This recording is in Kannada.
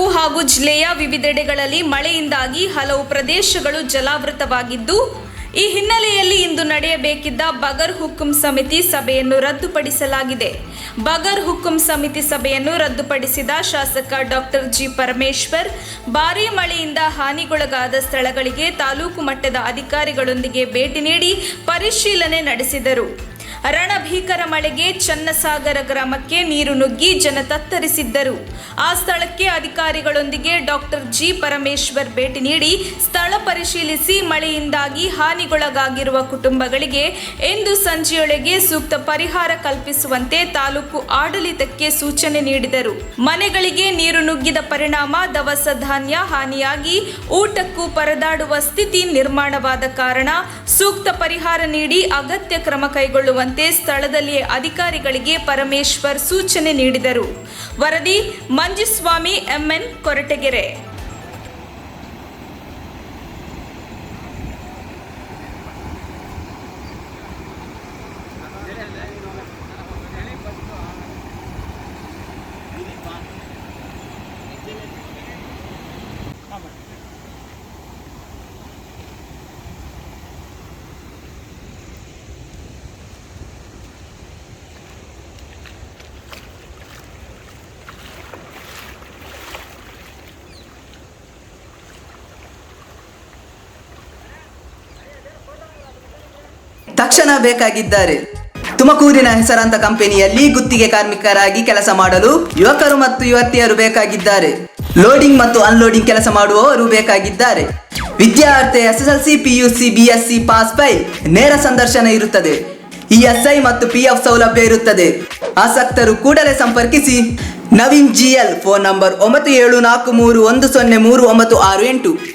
ತಾಲೂಕು ಹಾಗೂ ಜಿಲ್ಲೆಯ ವಿವಿಧೆಡೆಗಳಲ್ಲಿ ಮಳೆಯಿಂದಾಗಿ ಹಲವು ಪ್ರದೇಶಗಳು ಜಲಾವೃತವಾಗಿದ್ದು, ಈ ಹಿನ್ನೆಲೆಯಲ್ಲಿ ಇಂದು ನಡೆಯಬೇಕಿದ್ದ ಬಗರ್ ಹುಕುಂ ಸಮಿತಿ ಸಭೆಯನ್ನು ರದ್ದುಪಡಿಸಲಾಗಿದೆ. ಬಗರ್ ಹುಕುಂ ಸಮಿತಿ ಸಭೆಯನ್ನು ರದ್ದುಪಡಿಸಿದ ಶಾಸಕ ಡಾಕ್ಟರ್ ಜಿ ಪರಮೇಶ್ವರ್ ಭಾರೀ ಮಳೆಯಿಂದ ಹಾನಿಗೊಳಗಾದ ಸ್ಥಳಗಳಿಗೆ ತಾಲೂಕು ಮಟ್ಟದ ಅಧಿಕಾರಿಗಳೊಂದಿಗೆ ಭೇಟಿ ನೀಡಿ ಪರಿಶೀಲನೆ ನಡೆಸಿದರು. ರಣಭೀಕರ ಮಳೆಗೆ ಚನ್ನಸಾಗರ ಗ್ರಾಮಕ್ಕೆ ನೀರು ನುಗ್ಗಿ ಜನ ತತ್ತರಿಸಿದ್ದರು. ಆ ಸ್ಥಳಕ್ಕೆ ಅಧಿಕಾರಿಗಳೊಂದಿಗೆ ಡಾಕ್ಟರ್ ಜಿ ಪರಮೇಶ್ವರ್ ಭೇಟಿ ನೀಡಿ ಸ್ಥಳ ಪರಿಶೀಲಿಸಿ ಮಳೆಯಿಂದಾಗಿ ಹಾನಿಗೊಳಗಾಗಿರುವ ಕುಟುಂಬಗಳಿಗೆ ಇಂದು ಸಂಜೆಯೊಳಗೆ ಸೂಕ್ತ ಪರಿಹಾರ ಕಲ್ಪಿಸುವಂತೆ ತಾಲೂಕು ಆಡಳಿತಕ್ಕೆ ಸೂಚನೆ ನೀಡಿದರು. ಮನೆಗಳಿಗೆ ನೀರು ನುಗ್ಗಿದ ಪರಿಣಾಮ ದವಸ ಧಾನ್ಯ ಹಾನಿಯಾಗಿ ಊಟಕ್ಕೂ ಪರದಾಡುವ ಸ್ಥಿತಿ ನಿರ್ಮಾಣವಾದ ಕಾರಣ ಸೂಕ್ತ ಪರಿಹಾರ ನೀಡಿ ಅಗತ್ಯ ಕ್ರಮ ಕೈಗೊಳ್ಳುವಂತೆ ಸ್ಥಳದಲ್ಲಿಯೇ ಅಧಿಕಾರಿಗಳಿಗೆ ಪರಮೇಶ್ವರ್ ಸೂಚನೆ ನೀಡಿದರು. ವರದಿ ಮಂಜುಸ್ವಾಮಿ MN ಕೊರಟಗೆರೆ. ತಕ್ಷಣ ಬೇಕಾಗಿದ್ದಾರೆ. ತುಮಕೂರಿನ ಹೆಸರಾಂತ ಕಂಪನಿಯಲ್ಲಿ ಗುತ್ತಿಗೆ ಕಾರ್ಮಿಕರಾಗಿ ಕೆಲಸ ಮಾಡಲು ಯುವಕರು ಮತ್ತು ಯುವತಿಯರು ಬೇಕಾಗಿದ್ದಾರೆ. ಲೋಡಿಂಗ್ ಮತ್ತು ಅನ್ಲೋಡಿಂಗ್ ಕೆಲಸ ಮಾಡುವವರು ಬೇಕಾಗಿದ್ದಾರೆ. ವಿದ್ಯಾರ್ಥಿ SSLC PUC BSc pass file. ನೇರ ಸಂದರ್ಶನ ಇರುತ್ತದೆ. ESI ಮತ್ತು PF ಸೌಲಭ್ಯ ಇರುತ್ತದೆ. ಆಸಕ್ತರು ಕೂಡಲೇ ಸಂಪರ್ಕಿಸಿ. Naveen GL, phone number 9743103968.